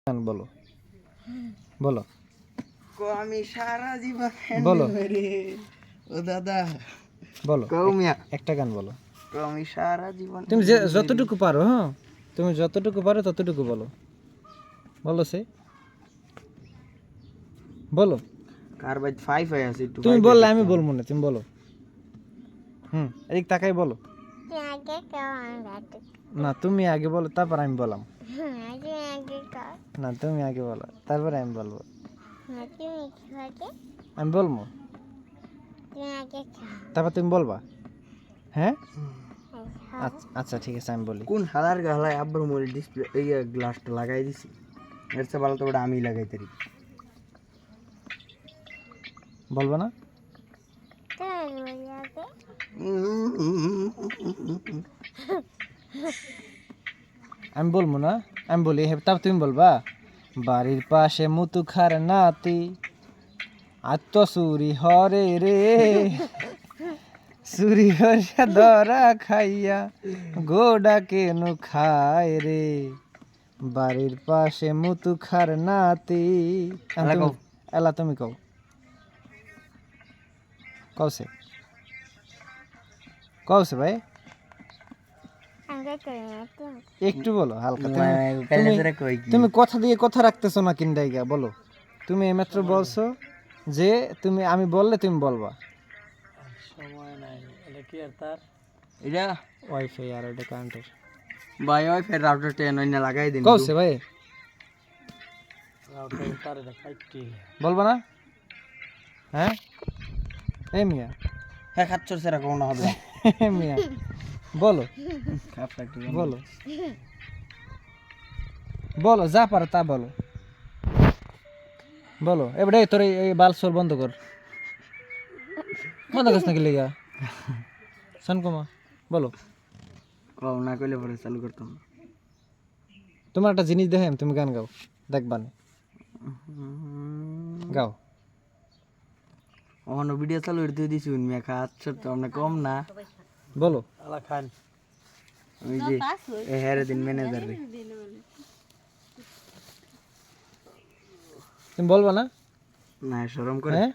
গান বলো বলো আমি সারা জীবন বলো ও দাদা বলো কৌমিয়া একটা গান বলো। আমি সারা জীবন তুমি যতটুকু পারো, হ্যাঁ তুমি যতটুকু পারো ততটুকু বলো। বলো সে বলো। কার ভাই ফাই ফাই আছে একটু তুমি বললে আমি বলবো না, তুমি বলো। এদিক তাকাই বলো। না তুমি আগে বলো, তারপর আমি বললাম। না তুমি আগে বলো, তারপরে আমি বলবো। আমি বলবো, তারপর তুমি বলবা। হ্যাঁ আচ্ছা ঠিক আছে, আমি বলি। কোন হালার গালায় আব্বার মোবাইল ডিসপ্লে এই গ্লাসটা লাগাই দিছি, এর চেয়ে ভালো তো ওটা আমি লাগাই তারি। বলবো না? আমি বলবো না, আমি বলি তারপর তুমি বলবা। বাড়ির পাশে মুতুখার নাতি আত্ম চুরি হরে রে, চুরি হরিয়া ধরা খাইয়া গোডা কেন খায় রে। বাড়ির পাশে মুতুখার নাতি। এলা তুমি কও, কওছে কওছে ভাই একটু বলো হালকা। তুমি কথা দিয়ে কথা রাখতেছো না কিন্দাইগা, বলো। তুমি এইমাত্র বলছো যে তুমি আমি বললে তুমি বলবা। সময় নাই, এটা কি আর তার এটা ওয়াইফাই আর এটা কারেন্টের। ভাই ওয়াইফাই রাউটার টেন অন্য লাগাই দিন। কওছে ভাই রাউটার তার এটা কাটটি বলবা না? হ্যাঁ এই মিয়া, হ্যাঁ খাচ্ছর সেরা কোন হবে মিয়া বলো খাপটা বলো বলো, যা পারো তা বলো। বলো এবারে তোর এই বালসোর বন্ধ কর, বন্ধ করছ নাকি লেগা সানকুমা। বলো। কও না কইলে পরে চালু করতাম। তোমার একটা জিনিস দেখেন, তুমি গান গাও দেখবানে, গাও। অন্য ভিডিও চালু করে দিয়ে দিছি উনি খাচ্ছর তো আমরা কম না। বলো। আলা খান ওই যে এ হেরে দিন ম্যানেজার রে। তুমি বলবা না? না শরম করে। হ্যাঁ